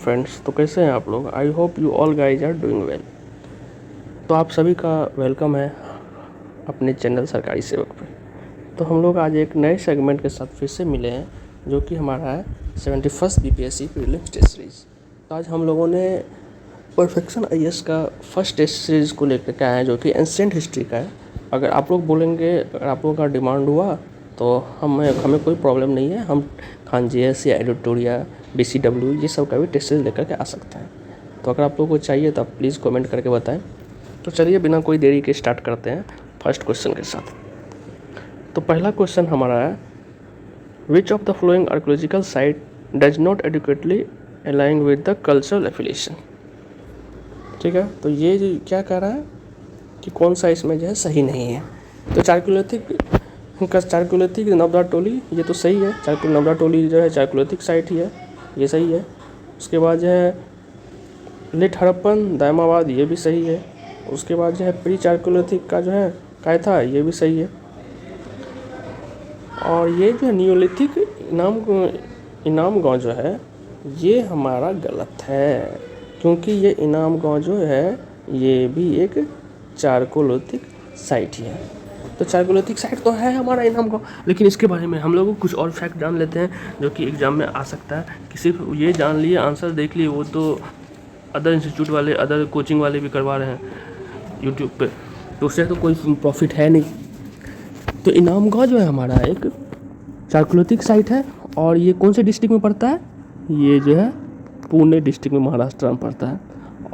Friends, तो कैसे हैं आप लोग। I hope you all guys are doing well. तो आप सभी का वेलकम है अपने चैनल सरकारी सेवक पे। तो हम लोग आज एक नए सेगमेंट के साथ फिर से मिले हैं, जो कि हमारा है 71st BPSC prelims test series. तो आज हम लोगों ने परफेक्शन IAS का फर्स्ट टेस्ट सीरीज़ को लेकर के आए हैं, जो कि एंशिएंट हिस्ट्री का है। अगर आप लोग बोलेंगे, अगर आप लोगों का डिमांड हुआ तो हमें कोई प्रॉब्लम नहीं है। हम खान GS या एडिटोरिया DCW ये सब का भी टेस्ट सीरीज लेकर के आ सकते हैं। तो अगर आप लोगों को चाहिए तो आप प्लीज़ कमेंट करके बताएं। तो चलिए बिना कोई देरी के स्टार्ट करते हैं फर्स्ट क्वेश्चन के साथ। तो पहला क्वेश्चन हमारा है, which of the following archaeological site does not adequately align with the cultural affiliation. ठीक है, तो ये जो क्या कह रहा है कि कौन सा इसमें जो है सही नहीं है। तो चारकोलिथिक नवदा टोली ये तो सही है। नवदा टोली जो है चारकोलिथिक साइट ही है, ये सही है। उसके बाद जो है लेट हड़प्पन दायमाबाद, ये भी सही है। उसके बाद जो है प्री चारकोलिथिक का जो है कायथा, ये भी सही है। और ये जो है नियोलिथिक इनाम गांव जो है ये हमारा गलत है, क्योंकि ये इनाम गांव जो है ये भी एक चारकोलिथिक साइट ही है। तो चारकोलिथिक साइट तो है हमारा इनाम गांव, लेकिन इसके बारे में हम लोग कुछ और फैक्ट जान लेते हैं जो कि एग्जाम में आ सकता है। कि सिर्फ ये जान लिए आंसर देख लिए, वो तो अदर इंस्टीट्यूट वाले, अदर कोचिंग वाले भी करवा रहे हैं यूट्यूब पे, तो उससे तो कोई प्रॉफिट है नहीं। तो इनाम गांव जो है हमारा एक चारकोलिथिक साइट है, और ये कौन से डिस्ट्रिक्ट में पड़ता है, ये जो है पुणे डिस्ट्रिक्ट में महाराष्ट्र में पड़ता है।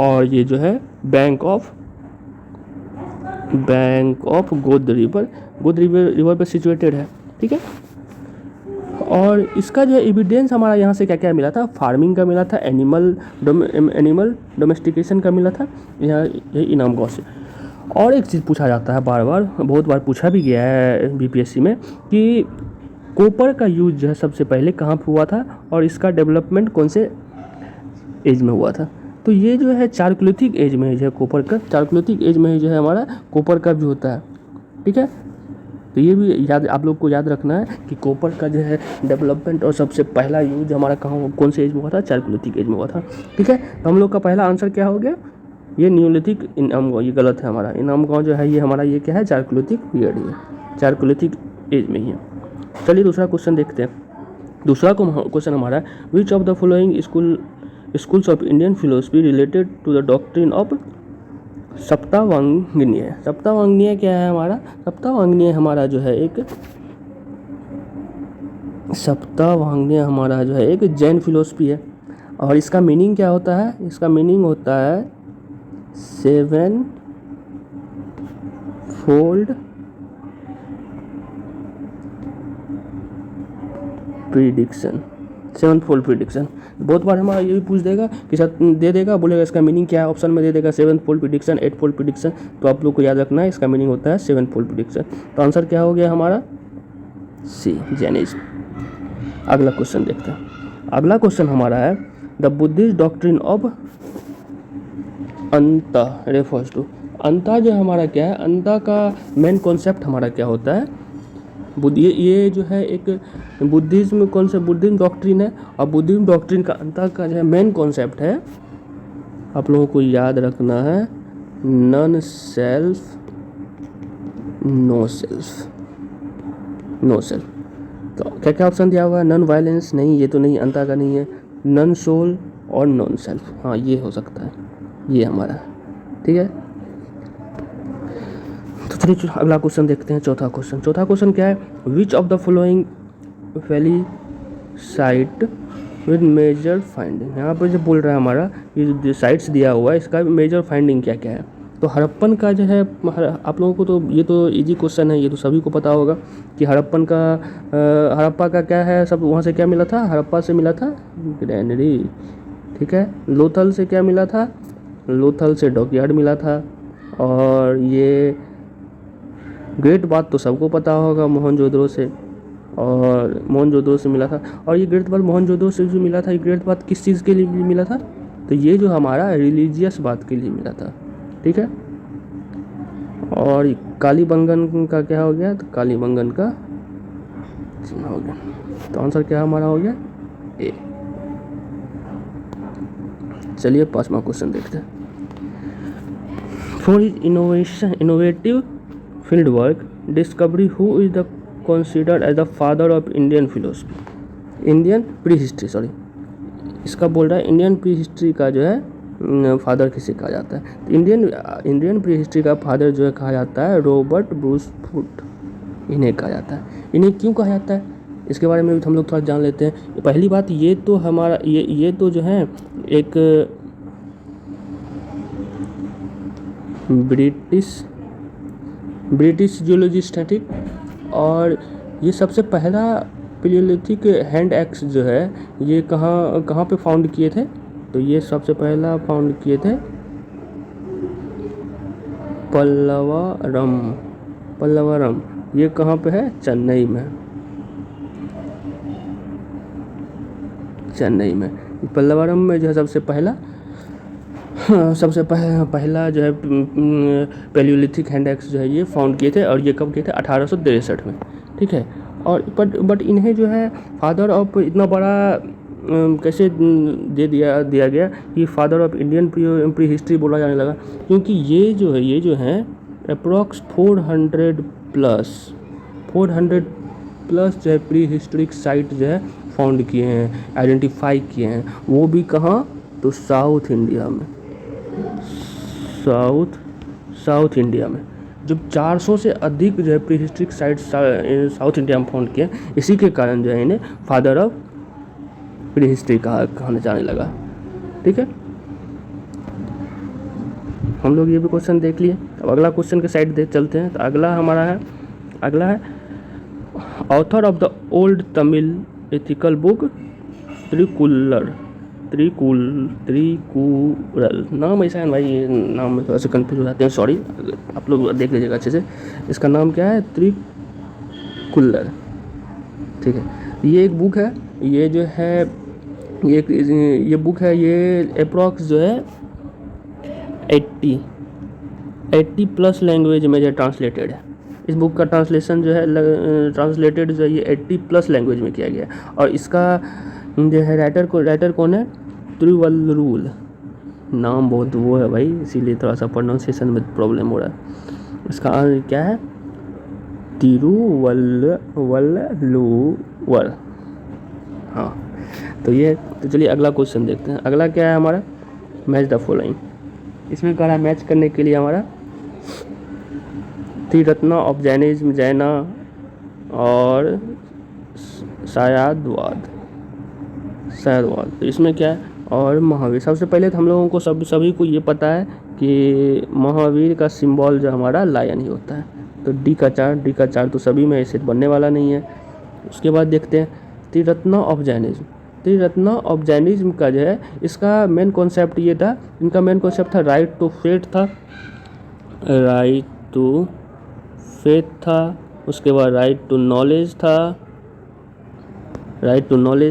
और ये जो है बैंक ऑफ गोदावरी रिवर पर सिचुएटेड है। ठीक है, और इसका जो है एविडेंस हमारा यहाँ से क्या क्या मिला था, फार्मिंग का मिला था, एनिमल डोमेस्टिकेशन का मिला था यहाँ ये इनाम गांव से। और एक चीज़ पूछा जाता है बहुत बार पूछा भी गया है BPSC में, कि कॉपर का यूज जो है सबसे पहले कहाँ पर हुआ था और इसका डेवलपमेंट कौन से एज में हुआ था। तो ये जो है चारकोलिथिक एज में जो है कॉपर का, चारकोलिथिक एज में जो है हमारा कॉपर का भी होता है। ठीक है, तो ये भी आप लोग को याद रखना है कि कॉपर का जो है डेवलपमेंट और सबसे पहला यूज हमारा कौन से एज में हुआ था, चारकोलिथिक एज में हुआ था। ठीक है, तो हम लोग का पहला आंसर क्या हो गया, ये नियोलिथिक इनाम गांव, ये गलत है हमारा। इनाम गांव जो है ये हमारा ये क्या है, चारकोलिथिक पीरियड ही है, चारकोलिथिक एज में ही है। चलिए दूसरा क्वेश्चन देखते हैं। दूसरा क्वेश्चन हमारा है, which of the following schools of Indian philosophy related to the doctrine of सप्तावांगनीय। सप्तावांगनीय क्या है हमारा, सप्तावांगनीय हमारा जो है एक जैन फिलोसफी है। और इसका मीनिंग क्या होता है, इसका मीनिंग होता है 7 फोल्ड प्रिडिक्शन। बहुत बार हमारा ये भी पूछ देगा कि दे देगा, बोलेगा इसका मीनिंग क्या है, ऑप्शन में दे देगा 7 फोल्ड प्रिडिक्शन, 8 फोल्ड प्रिडिक्शन। तो आप लोग को याद रखना है इसका मीनिंग होता है 7 फोल्ड प्रिडिक्शन। तो आंसर क्या हो गया हमारा, सी, जैनिज्म। अगला क्वेश्चन देखते हैं। अगला क्वेश्चन हमारा है, the Buddhist doctrine of anatta refers to. Anatta जो हमारा क्या है, अंता का मेन कॉन्सेप्ट हमारा क्या होता है, ये जो है एक बुद्धिज्म बुद्धिज्म डॉक्ट्रिन है। और बुद्धिज्म डॉक्ट्रिन का अंतर का जो है मेन कॉन्सेप्ट है, आप लोगों को याद रखना है, नॉन सेल्फ नो सेल्फ। तो क्या क्या ऑप्शन दिया हुआ है, नॉन वायलेंस, नहीं ये तो नहीं, अंतर का नहीं है, नॉन सोल और नॉन सेल्फ, हाँ ये हो सकता है, ये हमारा। ठीक है, तो चलिए अगला क्वेश्चन देखते हैं। चौथा क्वेश्चन क्या है, which of the following valley site with major finding. यहाँ पर जो बोल रहा है हमारा, ये जो साइट्स दिया हुआ है इसका मेजर फाइंडिंग क्या क्या है। तो हड़प्पन का जो है, आप लोगों को तो ये तो इजी क्वेश्चन है, ये तो सभी को पता होगा कि हड़प्पा का क्या है, सब वहाँ से क्या मिला था, हड़प्पा से मिला था ग्रैनरी। ठीक है, लोथल से क्या मिला था, लोथल से डॉकयार्ड मिला था। और ये ग्रेट बाथ तो सबको पता होगा, मोहनजोदड़ो से, और मोहनजोदड़ो से मिला था। और ये ग्रेट बाथ मोहनजोदड़ो से जो मिला था, ये ग्रेट बाथ किस चीज़ के लिए मिला था, तो ये जो हमारा रिलीजियस बात के लिए मिला था। ठीक है, और कालीबंगन का क्या हो गया, तो कालीबंगन का चिन्ह हो गया। तो आंसर क्या हमारा हो गया, ए। चलिए 5वां क्वेश्चन देखते हैं। For his innovative field work discovery who is the considered as the father of Indian philosophy, Indian pre history, sorry इसका बोल रहा है इंडियन प्री हिस्ट्री का जो है फादर किसे कहा जाता है। तो इंडियन प्री हिस्ट्री का फादर जो है कहा जाता है रॉबर्ट ब्रूस फुट, इन्हें कहा जाता है। इन्हें क्यों कहा जाता है इसके बारे में भी हम लोग थोड़ा जान लेते हैं। पहली बात ये तो हमारा ये तो जो है एक ब्रिटिश जियोलॉजिस्ट है, ठीक। और ये सबसे पहला पैलियोलिथिक हैंड एक्स जो है ये कहाँ पे फाउंड किए थे, तो ये सबसे पहला फाउंड किए थे पल्लवारम, ये कहाँ पे है, चेन्नई में पल्लवारम में जो है सबसे पहला जो है पैलियोलिथिक हैंड एक्स जो है ये फाउंड किए थे। और ये कब किए थे, 1863 में, ठीक है। और बट इन्हें जो है फादर ऑफ इतना बड़ा कैसे दे दिया गया कि father of Indian pre history बोला जाने लगा, क्योंकि ये जो है अप्रॉक्स 400 प्लस जो है प्री हिस्टोरिक साइट जो है फाउंड किए हैं, आइडेंटिफाई किए हैं। वो भी कहाँ, तो साउथ इंडिया में जब 400 से अधिक जो है pre historic site south India में फाउंड किए, इसी के कारण जो है इन्हें फादर ऑफ प्री हिस्ट्री कहने जाने लगा, ठीक है। हम लोग ये भी क्वेश्चन देख लिए। अब अगला क्वेश्चन के साइड चलते हैं। तो अगला है author of the old Tamil ethical book Tirukkural, नाम ऐसा है भाई, ये नाम में थोड़ा सा कंफ्यूज हो जाते हैं, सॉरी, आप लोग देख लीजिएगा अच्छे से। इसका नाम क्या है, त्रिकुलर, ठीक है। ये एक बुक है, ये जो है ये बुक है, ये अप्रॉक्स जो है 80 प्लस लैंग्वेज में जो ट्रांसलेटेड है। इस बुक का ट्रांसलेशन जो है ट्रांसलेटेड जो है ये 80 प्लस लैंग्वेज में किया गया है। और इसका जो है राइटर कौन है, तिरुवल्लुवर, नाम बहुत वो है भाई, इसीलिए थोड़ा सा प्रोनाउंसिएशन में प्रॉब्लम हो रहा है। इसका क्या है, तिरुवल्लुवर, हाँ। तो चलिए अगला क्वेश्चन देखते हैं। अगला क्या है हमारा, मैच द फॉलोइंग। इसमें कह रहा है मैच करने के लिए हमारा त्रिरत्न ऑफ जैनिज्म, जैना और सायादवाद। तो इसमें क्या है, और महावीर। सबसे पहले तो हम लोगों को सभी को ये पता है कि महावीर का सिंबल जो हमारा लायन ही होता है। तो डी का चार तो सभी में ऐसे बनने वाला नहीं है। उसके बाद देखते हैं त्रिरत्न ऑफ जैनिज्म का जो है इसका मेन कॉन्सेप्ट ये था, इनका मेन कॉन्सेप्ट था राइट टू फेथ था। उसके बाद राइट टू नॉलेज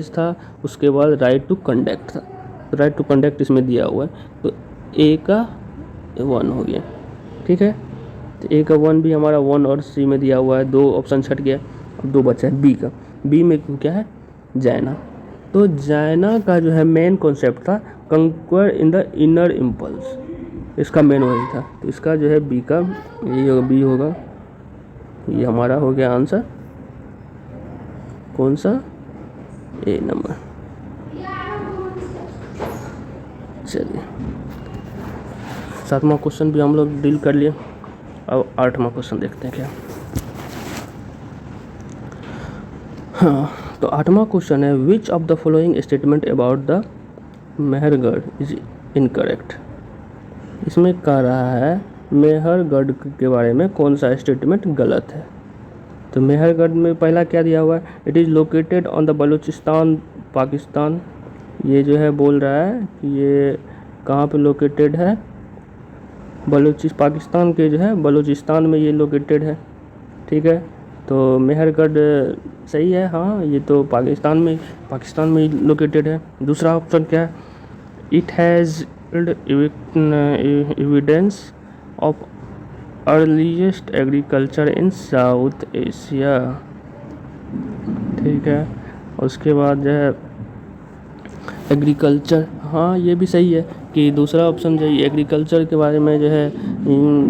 था। उसके बाद राइट टू कंडक्ट था। तो राइट टू कंडक्ट इसमें दिया हुआ है, तो ए का 1 हो गया, ठीक है। तो ए का 1 भी हमारा 1 और सी में दिया हुआ है, 2 ऑप्शन छट गया। अब 2 बचा है बी का। बी में क्या है, जैना। तो जैना का जो है मेन कॉन्सेप्ट था कंक्वर इन द इनर इम्पल्स, इसका मेन वही था। तो इसका जो है बी का बी होगा, ये हमारा हो गया आंसर। कौन सा, ए नंबर। चलिए 7वां क्वेश्चन भी हम लोग डील कर लिए। अब 8वां क्वेश्चन देखते हैं क्या। हाँ, तो 8वां क्वेश्चन है which of the following statement about the Mehrgarh is incorrect. इसमें कह रहा है मेहरगढ़ के बारे में कौन सा स्टेटमेंट गलत है। तो मेहरगढ़ में पहला क्या दिया हुआ है, it is located on the Balochistan Pakistan. ये जो है बोल रहा है कि ये कहाँ पे लोकेटेड है, पाकिस्तान के जो है बलूचिस्तान में ये लोकेटेड है, ठीक है। तो मेहरगढ़ सही है, हाँ, ये तो पाकिस्तान में लोकेटेड है। दूसरा ऑप्शन क्या है, it has evidence of earliest agriculture in south Asia, ठीक है। उसके बाद जो है एग्रीकल्चर, हाँ ये भी सही है कि दूसरा ऑप्शन जो है एग्रीकल्चर के बारे में जो है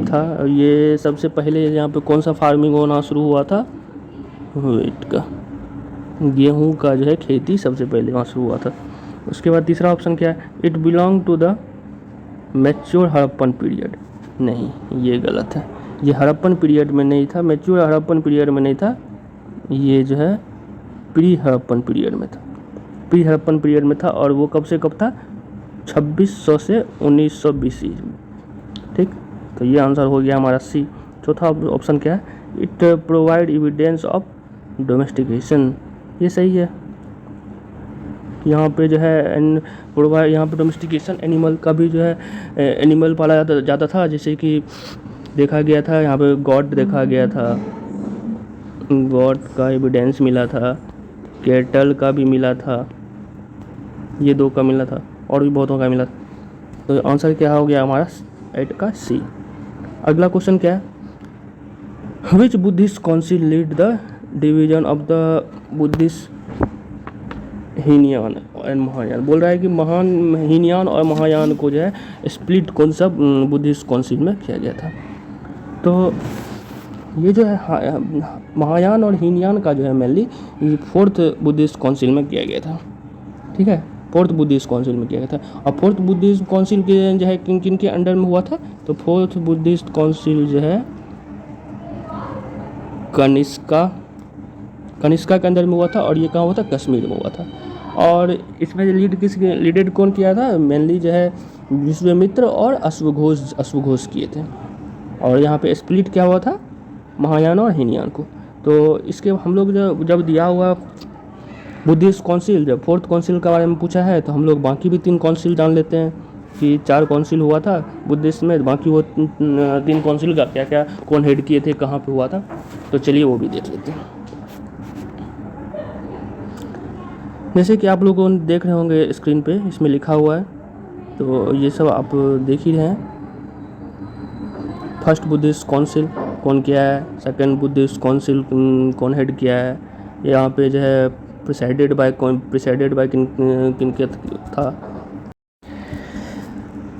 था। ये सबसे पहले यहाँ पे कौन सा फार्मिंग होना शुरू हुआ था, वेट का, गेहूं का जो है खेती सबसे पहले वहाँ शुरू हुआ था। उसके बाद तीसरा ऑप्शन क्या है, it belong to the mature Harappan period, नहीं ये गलत है, ये हड़प्पन पीरियड में नहीं था, मैच्योर हड़प्पन पीरियड में नहीं था, ये जो है प्री हड़प्पन पीरियड में था, प्री हड़प्पन पीरियड में था। और वो कब से कब था, 2600 से 1900 BC। ठीक, तो ये आंसर हो गया हमारा सी। चौथा ऑप्शन क्या है, it provide evidence of domestication, ये सही है। यहाँ पे जो है प्रोवाइड, यहाँ पे डोमेस्टिकेशन एनिमल का भी जो है एनिमल पाला जाता था, जैसे कि देखा गया था यहाँ पे गॉड देखा गया था, गॉड का एविडेंस मिला था, कैटल का भी मिला था, ये दो का मिला था और भी बहुतों का मिला था। तो आंसर क्या हो गया हमारा 8 का सी। अगला क्वेश्चन क्या है, which Buddhist council lead the division of the Buddhist Hinayana and Mahayana. बोल रहा है कि महान हीनयान और महायान को जो है स्प्लिट कौन सा बुद्धिस्ट काउंसिल में किया गया था। तो ये जो है महायान और हीनयान का जो है मेनली 4th बुद्धिस्ट काउंसिल में किया गया था। ठीक है, 4th बुद्धिस्ट काउंसिल में किया गया था। और 4th बुद्धिस्ट काउंसिल के जो है किन किन के अंडर में हुआ था, तो 4th बुद्धिस्ट काउंसिल जो है कनिष्का के अंदर में हुआ था, और ये कहाँ हुआ था, कश्मीर में हुआ था। और इसमें लीडेड कौन किया था, मेनली जो है विश्वामित्र और अश्वघोष किए थे। और यहाँ पे स्प्लिट क्या हुआ था, महायान और हीनयान को। तो इसके हम लोग जब दिया हुआ बुद्धिस्ट काउंसिल, जब 4th काउंसिल के बारे में पूछा है, तो हम लोग बाकी भी 3 काउंसिल जान लेते हैं कि 4 काउंसिल हुआ था बुद्धिस्ट में, बाकी वो 3 काउंसिल का क्या क्या कौन हेड किए थे, कहाँ पे हुआ था। तो चलिए वो भी देख लेते हैं। जैसे कि आप लोगों देख रहे होंगे स्क्रीन पे, इसमें लिखा हुआ है, तो ये सब आप देख ही रहे हैं। फर्स्ट बुद्धिस्ट काउंसिल कौन किया है, सेकंड बुद्धिस्ट काउंसिल कौन हेड किया है, यहाँ पे जो है प्रिसाइडेड बाय किन के था।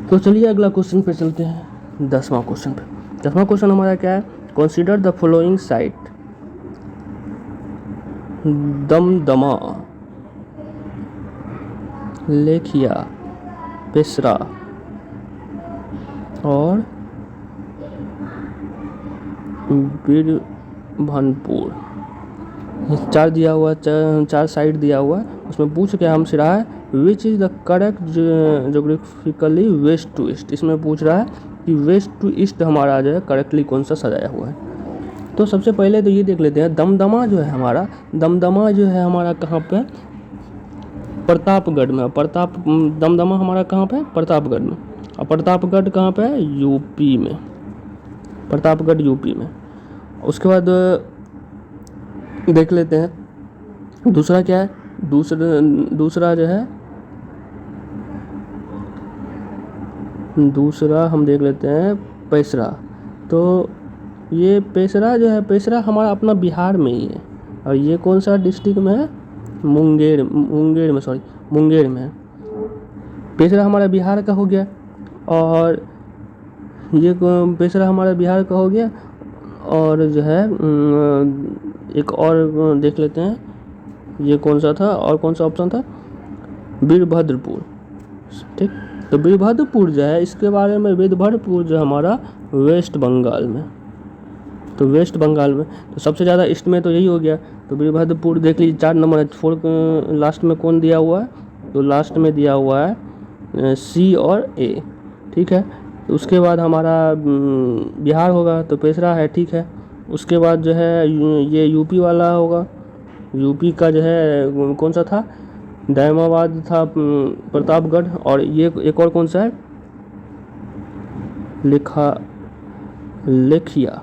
तो चलिए अगला क्वेश्चन पे चलते हैं, 10वां क्वेश्चन पे। 10वां क्वेश्चन हमारा क्या है, consider the following site, Damdama, Lekhia, Peshra और बीरभनपुर, 4 दिया हुआ, 4 साइड दिया हुआ। उसमें पूछ क्या हमसे रहा है, which is the correct geographically west to east. इसमें पूछ रहा है कि वेस्ट टू ईस्ट हमारा जो है करेक्टली कौन सा सजाया हुआ है। तो सबसे पहले तो ये देख लेते हैं, दमदमा जो है हमारा, दमदमा जो है हमारा कहाँ पे, प्रतापगढ़ में। दमदमा हमारा कहाँ पे, प्रतापगढ़ में। और प्रतापगढ़ कहाँ पे है, यूपी में, प्रतापगढ़ यूपी में। उसके बाद देख लेते हैं दूसरा क्या है, दूसरा जो है, दूसरा हम देख लेते हैं पेशरा। तो ये पेशरा जो है, पेशरा हमारा अपना बिहार में ही है। और ये कौन सा डिस्ट्रिक्ट में है, मुंगेर में है। पेशरा हमारा बिहार का हो गया। और ये पेशरा हमारा बिहार का हो गया। और जो है एक और देख लेते हैं, ये कौन सा था, और कौन सा ऑप्शन था, वीरभद्रपुर। ठीक, तो वीरभद्रपुर जो है, इसके बारे में, वीरभद्रपुर जो हमारा वेस्ट बंगाल में, तो वेस्ट बंगाल में, तो सबसे ज़्यादा ईस्ट में तो यही हो गया। तो वीरभद्रपुर देख लीजिए, 4 नंबर 4 लास्ट में कौन दिया हुआ है, तो लास्ट में दिया हुआ है सी और ए। ठीक है, तो उसके बाद हमारा बिहार होगा, तो पेशरा है। ठीक है, उसके बाद जो है ये यूपी वाला होगा, यूपी का जो है कौन सा था, दायमाबाद था, प्रतापगढ़। और ये एक और कौन सा है, लेखिया।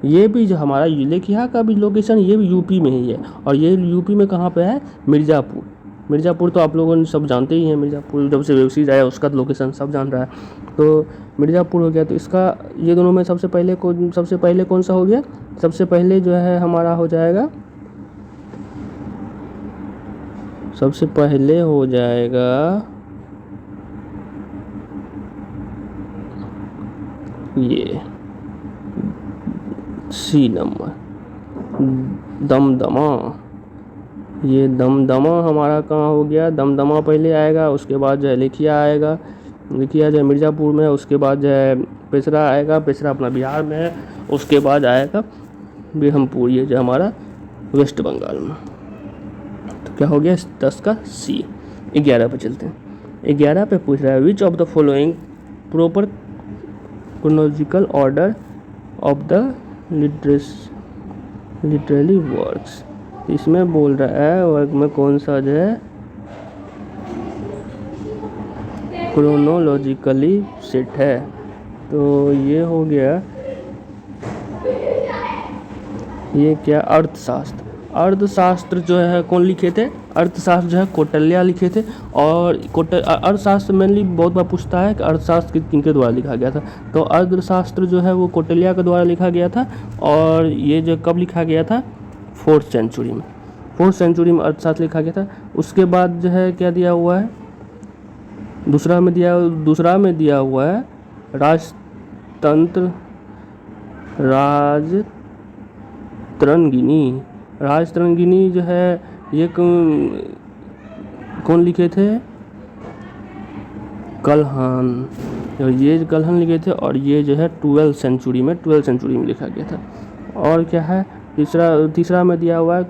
ये भी जो हमारा लेखिया का भी लोकेशन, ये भी यूपी में ही है। और ये यूपी में कहाँ पे है, मिर्ज़ापुर तो आप लोगों ने सब जानते ही हैं, मिर्ज़ापुर जब से वेब सीरीज आया उसका लोकेशन सब जान रहा है। तो मिर्ज़ापुर हो गया। तो इसका ये दोनों में सबसे पहले कौन सा हो गया, सबसे पहले जो है हमारा हो जाएगा, सबसे पहले हो जाएगा ये सी नंबर दमदमा, ये दमदमा हमारा कहाँ हो गया, दमदमा पहले आएगा, उसके बाद जो है लिखिया आएगा, लिखिया जो है मिर्ज़ापुर में है, उसके बाद जो है पेसरा आएगा, पेसरा अपना बिहार में है, उसके बाद आएगा बेहमपुर, ये जो हमारा वेस्ट बंगाल में। तो क्या हो गया 10 का सी। 11 पे चलते हैं। 11 पे पूछ रहा है which of the following proper chronological order of the literally works. इसमें बोल रहा है वर्क में कौन सा जो है क्रोनोलॉजिकली सेट है। तो ये हो गया, ये क्या अर्थशास्त्र। अर्थशास्त्र जो है कौन लिखे थे, अर्थशास्त्र जो है कौटिल्य लिखे थे। और अर्थशास्त्र मेनली बहुत बार पूछता है कि अर्थशास्त्र किनके द्वारा लिखा गया था। तो अर्थशास्त्र जो है वो कौटिल्य के द्वारा लिखा गया था। और ये जो कब लिखा गया था 4th सेंचुरी में, 4th सेंचुरी में अर्थशास्त्र लिखा गया था। उसके बाद जो है क्या दिया हुआ है, दूसरा में दिया हुआ है राजतंत्र राजतरंगिणी जो है ये कौन लिखे थे, कल्हन। ये कल्हन लिखे थे और ये जो है 12th सेंचुरी में लिखा गया था। और क्या है तीसरा में दिया हुआ है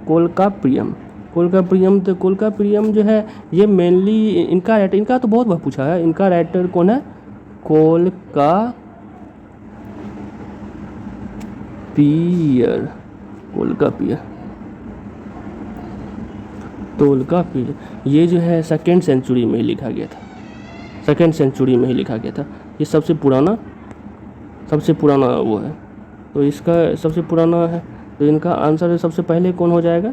कोलकाप्रियम। तो कोलकाप्रियम जो है ये मेनली इनका तो बहुत बार पूछा है, इनका राइटर कौन है, तोलकापियर। ये जो है 2nd सेंचुरी में ही लिखा गया था। ये सबसे पुराना वो है। तो इसका सबसे पुराना है, तो इनका आंसर सबसे पहले कौन हो जाएगा,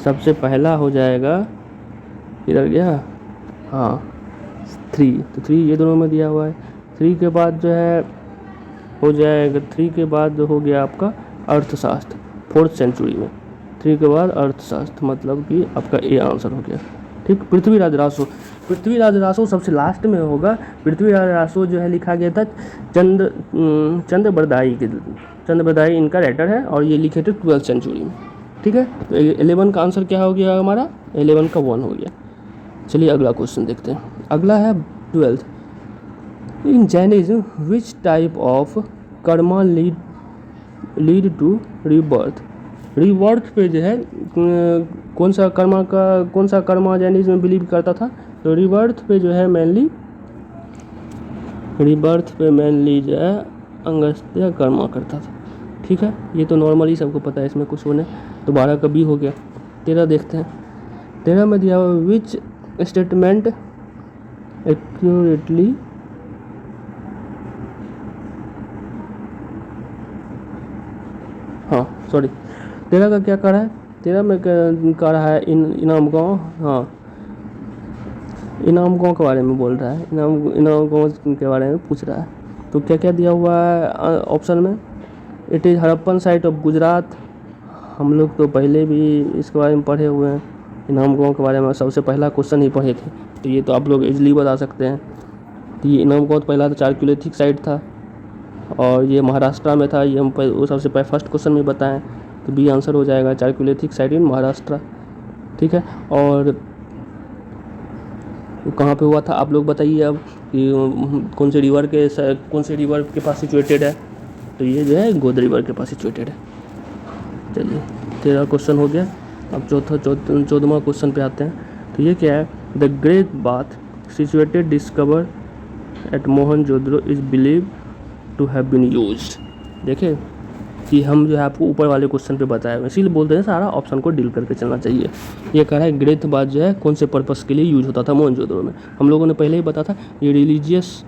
सबसे पहला हो जाएगा, इधर गया, हाँ 3। तो 3 ये दोनों में दिया हुआ है। 3 के बाद जो है हो जाएगा, 3 के बाद हो गया आपका अर्थशास्त्र 4th सेंचुरी में। 3 के बाद अर्थशास्त्र, मतलब कि आपका ए आंसर हो गया। ठीक। पृथ्वीराज रासो सबसे लास्ट में होगा। पृथ्वीराज रासो जो है लिखा गया था चंद्रबरदाई इनका राइटर है और ये लिखे थे 12th सेंचुरी में। ठीक है। तो 11 का आंसर क्या हो गया हमारा, 11 का 1 हो गया। चलिए अगला क्वेश्चन देखते हैं। अगला है 12th। In Jainism which type of karma lead to rebirth. Rebirth पे जो है कौन सा कर्मा जैनिज्म में बिलीव करता था। तो रीबर्थ पे मेनली जो है अगस्त्य कर्मा करता था। ठीक है, ये तो नॉर्मली सबको पता है, इसमें कुछ होने। तो 12 का बी हो गया। 13 देखते हैं। 13 में दिया हुआ विच स्टेटमेंट एक्यूरेटली हाँ सॉरी 13 का क्या कर रहा है, 13 में कह रहा है इनाम गाँव, हाँ इनाम गाँव के बारे में बोल रहा है, इनाम गाँव के बारे में पूछ रहा है। तो क्या क्या दिया हुआ है ऑप्शन में, it is Harappan site of Gujarat. हम लोग तो पहले भी इसके बारे में पढ़े हुए हैं, इनाम गाँव के बारे में सबसे पहला क्वेश्चन ही पढ़े थे, तो ये तो आप लोग इजली बता सकते हैं। तो ये इनाम गाँव पहला तो चारक्युलेथिक साइट था और ये महाराष्ट्र में था, ये हम वो सबसे पहले फर्स्ट क्वेश्चन में बताएं, तो बी आंसर हो जाएगा चारक्युलेथिक साइट इन महाराष्ट्र। ठीक है, और कहाँ पे हुआ था आप लोग बताइए अब कि कौन से रिवर के पास सिचुएटेड है। तो ये जो है गोदावरी रिवर के पास सिचुएटेड है। चलिए 13 क्वेश्चन हो गया। अब 14वां क्वेश्चन पे आते हैं। तो ये क्या है, the great bath situated discover at Mohenjodaro is believe to have been used. देखिए कि हम जो है आपको ऊपर वाले क्वेश्चन पे बताए हुए, इसीलिए बोलते हैं सारा ऑप्शन को डील करके चलना चाहिए। ये कह रहा है ग्रेट बाथ जो है कौन से पर्पस के लिए यूज होता था मोहनजोदड़ो में। हम लोगों ने पहले ही बताया था ये रिलीजियस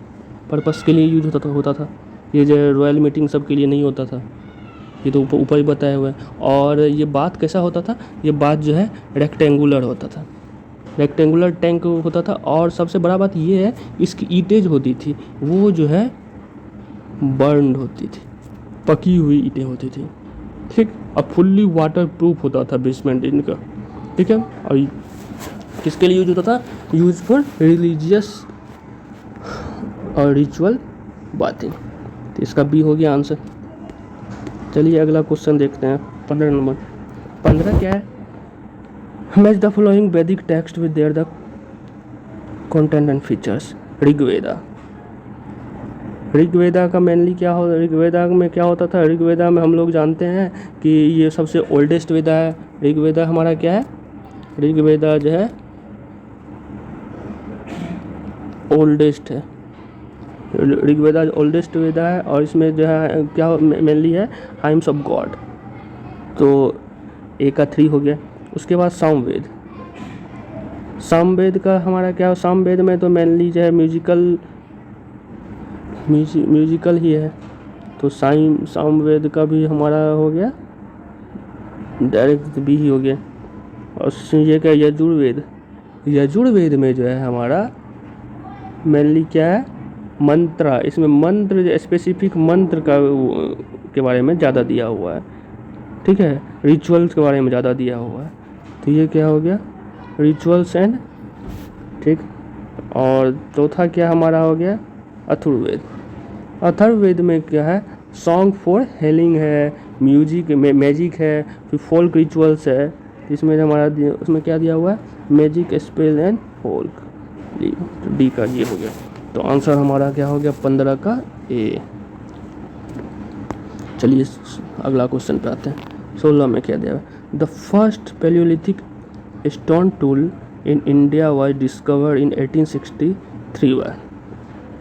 पर्पस के लिए यूज होता था। ये जो रॉयल मीटिंग सब के लिए नहीं होता था, ये तो ऊपर ही बताए हुए हैं। और ये बात कैसा होता था, ये बात जो है रेक्टेंगुलर होता था, रेक्टेंगुलर टैंक होता था। और सबसे बड़ा बात ये है इसकी ईंटें होती थी वो जो है बर्न्ड होती थी, पकी हुई ईंटें होती थी। ठीक, और फुल्ली वाटर प्रूफ होता था बेसमेंट इनका। ठीक है, और किसके लिए यूज होता था, यूज फॉर रिलीजियस और रिचुअल बातें। तो इसका बी हो गया आंसर। चलिए अगला क्वेश्चन देखते हैं 15 नंबर। 15 क्या है? मैच द फॉलोइंग वैदिक text with their the content and features. Rigveda. Rigveda का मेनली क्या हो, ऋग्वेदा में क्या होता था? ऋग्वेदा में हम लोग जानते हैं कि ये सबसे ओल्डेस्ट वेदा है। ऋग्वेदा हमारा क्या है? ऋग्वेदा जो है ओल्डेस्ट है। ऋग्वेदा ओल्डेस्ट वेदा है और इसमें जो है क्या मेनली है? Hymns of God. तो ए का 3 हो गया। उसके बाद सामवेद। सामवेद का हमारा क्या? सामवेद में तो मेनली जो है म्यूजिकल ही है। तो सामवेद का भी हमारा हो गया डायरेक्ट बी ही हो गया। और ये क्या? यजुर्वेद। यजुर्वेद में जो है हमारा मेनली क्या है? मंत्र। इसमें मंत्र, स्पेसिफिक मंत्र के बारे में ज़्यादा दिया हुआ है। ठीक है, रिचुअल्स के बारे में ज़्यादा दिया हुआ है। तो ये क्या हो गया? Rituals and. ठीक। और चौथा क्या हमारा हो गया? अथर्ववेद। अथर्ववेद में क्या है? सॉन्ग फॉर हीलिंग है, म्यूजिक मैजिक है, फिर फोल्क रिचुअल्स है। इसमें हमारा उसमें क्या दिया हुआ है? Magic, spell and folk. D का ये हो गया। तो आंसर हमारा क्या हो गया? 15 का ए। चलिए अगला क्वेश्चन पे आते हैं। 16 में क्या दिया है? The first Palaeolithic stone tool in India was discovered in 1863 one.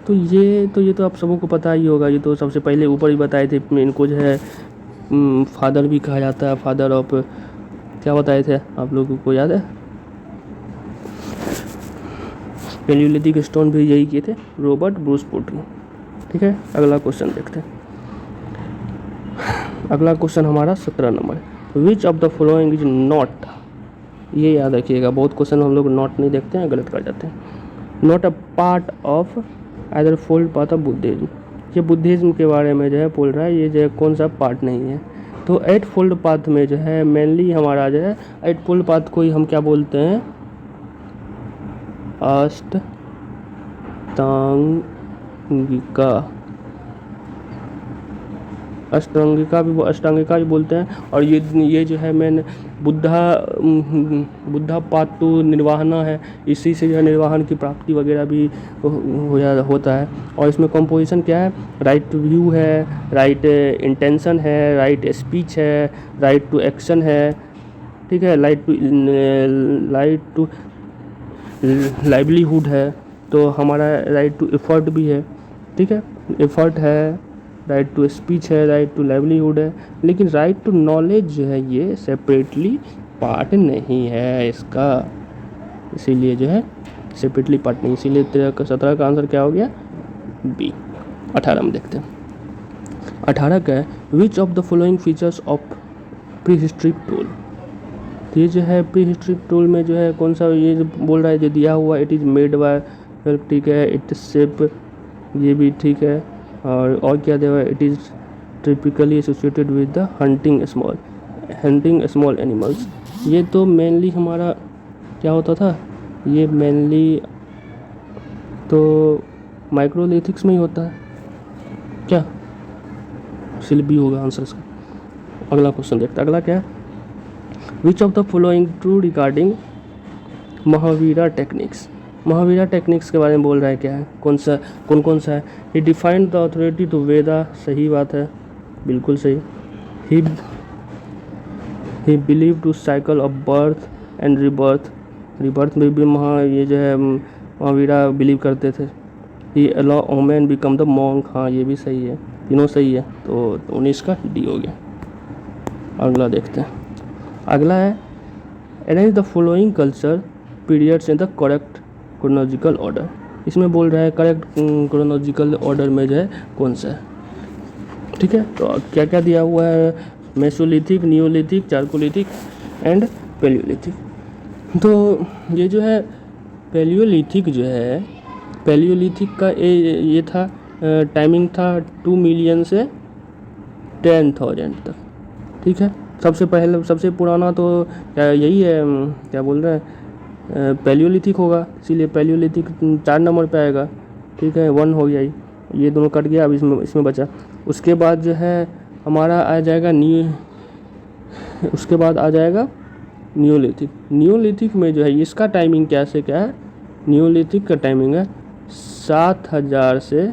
तो ये तो आप सबों को पता ही होगा। ये तो सबसे पहले ऊपर ही बताए थे। इनको जो है फादर भी कहा जाता है, फादर ऑफ क्या बताए थे आप लोगों को याद है? पैलियोलिथिक स्टोन भी यही किए थे, रॉबर्ट ब्रूस पोर्टरी। ठीक है, अगला क्वेश्चन देखते हैं। अगला क्वेश्चन हमारा 17 number. Which of the following is not. ये याद रखिएगा, बहुत क्वेश्चन हम लोग नॉट नहीं देखते हैं, गलत कर जाते हैं। Not a part of either fold path of Buddhism. ये बुद्धिज्म के बारे में जो है बोल रहा है, ये जो है कौन सा पार्ट नहीं है। तो 8 फोल्ड पाथ में जो है मेनली हमारा जो है 8 फोल्ड पाथ को ही हम क्या बोलते हैं? अष्टांगिका भी बोलते हैं। और ये जो है मैंने बुद्धा पातु निर्वाहना है। इसी से जो है निर्वाहन की प्राप्ति वगैरह भी होता है। और इसमें कंपोजिशन क्या है? राइट टू व्यू है, राइट इंटेंशन है, राइट स्पीच है, राइट टू एक्शन है। ठीक है, राइट टू लाइवलीहुड है। तो हमारा राइट टू एफर्ट भी है। ठीक है, एफर्ट है, राइट टू स्पीच है, राइट टू लाइवलीहुड है। लेकिन राइट टू नॉलेज जो है ये सेपरेटली पार्ट नहीं है इसका, इसीलिए जो है सेपरेटली पार्ट नहीं। इसीलिए 17 का आंसर क्या हो गया? बी। 18 में देखते हैं। 18 का है which of the following features of pre historic tool. ये जो है प्री हिस्ट्रिक टूल में जो है कौन सा? ये जो बोल रहा है जो दिया हुआ इट इज़ मेड बाय, ठीक है, इट शेप, ये भी ठीक है। और क्या दिया हुआ है? It is typically associated with the hunting small animals. ये तो मेनली हमारा क्या होता था? ये मेनली तो माइक्रोलिथिक्स में ही होता है क्या? इसलिए बी होगा आंसर इसका। अगला क्वेश्चन देखते हैं। अगला क्या है? Which of the following true regarding Mahavira techniques. Mahavira techniques के बारे में बोल रहा है क्या है? कौन सा है? He defined the authority to Veda. सही बात है, बिल्कुल सही। He believe to cycle of birth and rebirth. Rebirth में भी ये जो है महावीरा बिलीव करते थे। He allow women become the monk. हाँ, ये भी सही है, तीनों सही है। तो 19 का डी हो गया। अगला देखते हैं। अगला है arrange the following culture periods in the correct chronological order. इसमें बोल रहा है करेक्ट क्रोनोलॉजिकल ऑर्डर में जो है कौन सा है। ठीक है, तो क्या क्या दिया हुआ है? Mesolithic, Neolithic, chalcolithic and Palaeolithic. तो ये जो है पैलियोलिथिक जो है, पैलियोलिथिक का ये था टाइमिंग था 2 मिलियन से 10,000 तक। ठीक है, सबसे पुराना तो क्या यही है, क्या बोल रहे हैं, पैलियोलिथिक होगा। इसीलिए पैलियोलिथिक 4 नंबर पे आएगा। ठीक है, 1 हो गया। ये दोनों कट गया, अब इसमें बचा। उसके बाद जो है हमारा आ जाएगा उसके बाद आ जाएगा नियोलिथिक। नियोलिथिक में जो है इसका टाइमिंग क्या है, नियोलिथिक का टाइमिंग है 7000 से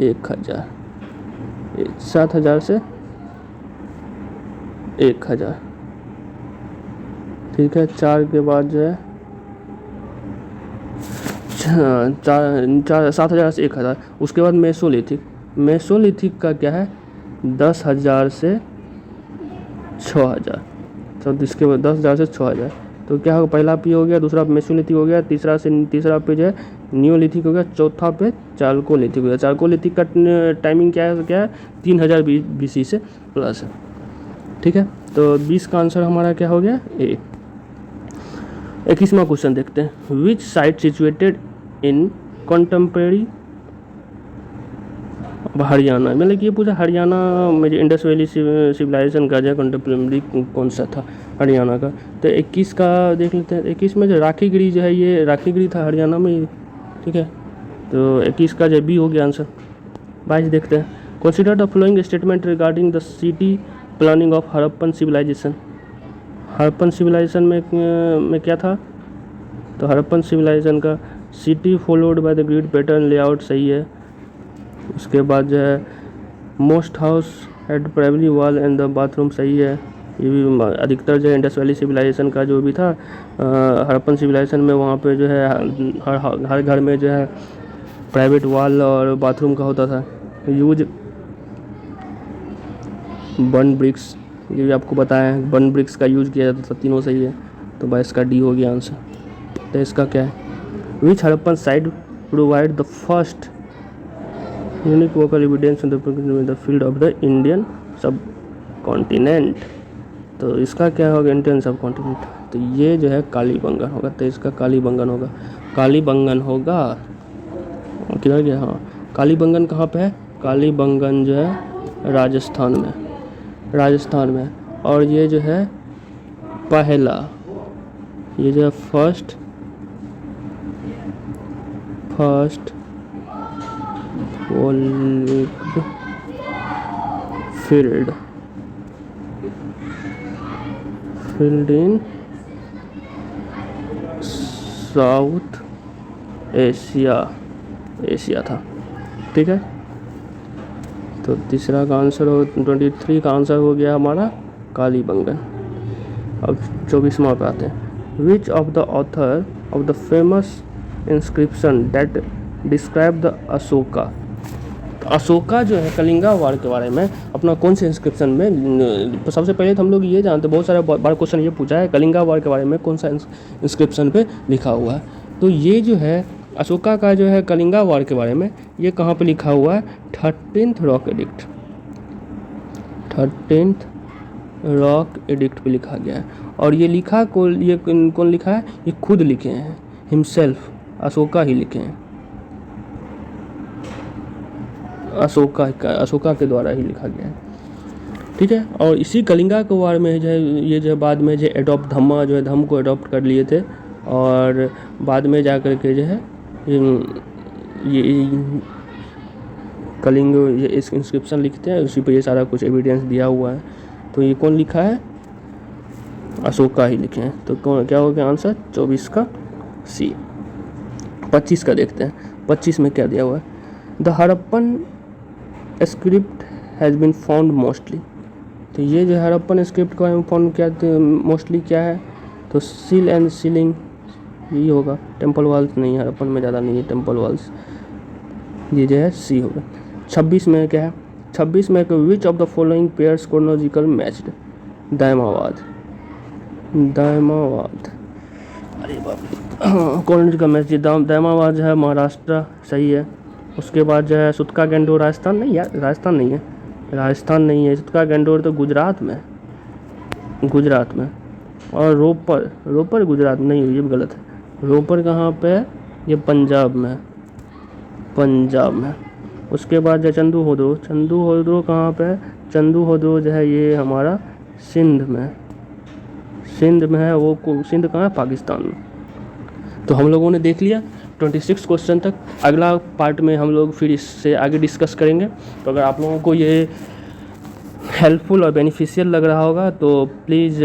1000, 7000 से 1000, ठीक है। 4 के बाद जो है 7000 से 1000। उसके बाद मेसोलिथिक का क्या है 10,000 से 6,000। तो इसके बाद 10,000 से 6,000, तो क्या होगा, पहला पे हो गया, दूसरा मेसोलिथिक हो गया, तीसरा पे जो है नियोलिथिक हो गया, चौथा पे चालकोलिथिक हो गया। चालकोलिथिक का टाइमिंग क्या है 3000 BC से प्लस है, ठीक है। तो 20 का आंसर हमारा क्या हो गया ए। 21वां क्वेश्चन देखते हैं। विच site situated in contemporary Haryana, मतलब कि ये पूछा हरियाणा में जो इंडस वैली सिविलाइजेशन का जो कंटेम्प्रेरी कौन सा था हरियाणा का। तो 21 का देख लेते हैं। 21 में जो राखीगढ़ी जो है ये राखीगढ़ी था हरियाणा में, ठीक है। तो 21 का जो बी हो गया आंसर। 22 देखते हैं। Consider the following statement regarding the city planning of Harappan civilization. Harappan civilization में क्या था, तो हड़प्पन सिविलाइजेशन का city followed by the grid pattern layout सही है। उसके बाद जो है most house had primary wall and the bathroom सही है। ये भी अधिकतर जो है इंडस वैली सिविलाइजेशन का जो भी था हड़प्पन सिविलाइजेशन में, वहाँ पे जो है हर घर में जो है प्राइवेट वॉल और बाथरूम का होता था। यूज बर्न ब्रिक्स, ये भी आपको बताया है, बर्न ब्रिक्स का यूज किया जाता था। तीनों सही है, तो 22 का डी हो गया आंसर। तो इसका क्या है, which Harappan site provide the first unique vocal evidence in the field of the Indian sub continent. तो इसका क्या होगा, इंडियन सब कॉन्टिनेंट। तो ये जो है कालीबंगन होगा, तो इसका कालीबंगन होगा। कालीबंगन होगा किधर गया, हाँ कालीबंगन कहाँ पे है, कालीबंगन जो है राजस्थान में। और ये जो है पहला, ये जो है फर्स्ट फील्ड इन साउथ एशिया था, ठीक है। तो तीसरा का आंसर 23 का आंसर हो गया हमारा कालीबंगन। अब 24वां पे आते हैं। विच of the author of the famous inscription that describe the Ashoka. तो अशोका जो है कलिंगा वार के बारे में अपना कौन से इंस्क्रिप्शन में, सबसे पहले तो हम लोग ये जानते, बहुत सारे बार क्वेश्चन ये पूछा है कलिंगा वार के बारे में कौन सा इंस्क्रिप्शन पे लिखा हुआ है। तो ये जो है अशोका का जो है कलिंगा वार के बारे में ये कहाँ पे लिखा हुआ है, 13th रॉक एडिक्ट पे लिखा गया है। और ये कौन लिखा है, ये खुद लिखे हैं, हिमसेल्फ अशोका ही लिखे हैं, अशोका के द्वारा ही लिखा गया है, ठीक है। और इसी कलिंगा के वार में जो है ये जो बाद में जो धम्मा जो है धम्म को अडॉप्ट कर लिए थे, और बाद में जा कर के जो है ये कलिंग ये इस इंस्क्रिप्शन लिखते हैं, उसी पर ये सारा कुछ एविडेंस दिया हुआ है। तो ये कौन लिखा है, अशोका ही लिखे हैं। तो कौन क्या हो गया आंसर 24 का सी। 25 का देखते हैं। 25 में क्या दिया हुआ है, the Harappan script has been found mostly. तो ये जो हड़प्पन स्क्रिप्ट का फाउंड क्या मोस्टली क्या है, तो सील एंड सीलिंग यही होगा, टेम्पल वॉल्स नहीं, हड़प्पन में ज़्यादा नहीं है टेम्पल वॉल्स, ये जो है सी होगा। 26 में क्या है, 26 में which of the following pairs chronological matched, Daimabad, अरे बाप, क्रोनोलॉजिकल मैच दायमावाद जो है महाराष्ट्र सही है। उसके बाद जो है सुतका गेंडोर राजस्थान नहीं है, सुतका गेंडोर तो गुजरात में, और रोपर गुजरात नहीं, ये भी गलत है। रोपर कहाँ पे है, ये पंजाब में। उसके बाद जो चंदू होद्रो कहाँ पे है, चंदू होद्रो जो है ये हमारा सिंध में है, वो सिंध कहाँ है, पाकिस्तान में। तो हम लोगों ने देख लिया 26 क्वेश्चन तक। अगला पार्ट में हम लोग फिर इससे आगे डिस्कस करेंगे। तो अगर आप लोगों को ये हेल्पफुल और बेनिफिशियल लग रहा होगा तो प्लीज़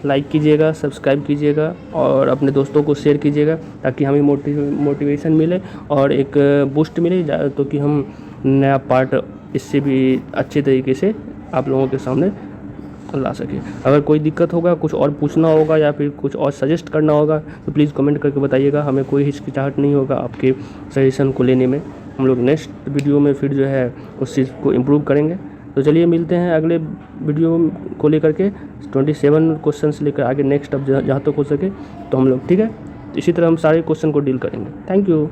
लाइक कीजिएगा, सब्सक्राइब कीजिएगा और अपने दोस्तों को शेयर कीजिएगा, ताकि हमें मोटिवेशन मिले और एक बूस्ट मिले, तो कि हम नया पार्ट इससे भी अच्छे तरीके से आप लोगों के सामने ला सके। अगर कोई दिक्कत होगा, कुछ और पूछना होगा या फिर कुछ और सजेस्ट करना होगा तो प्लीज़ कमेंट करके बताइएगा। हमें कोई हिचकिचाहट नहीं होगा आपके सजेशन को लेने में। हम लोग नेक्स्ट वीडियो में फिर जो है उस चीज़ को इम्प्रूव करेंगे। तो चलिए मिलते हैं अगले वीडियो को लेकर के 27 क्वेश्चन से लेकर आगे नेक्स्ट अब जहाँ तक हो सके तो हम लोग, ठीक है, इसी तरह हम सारे क्वेश्चन को डील करेंगे। Thank you.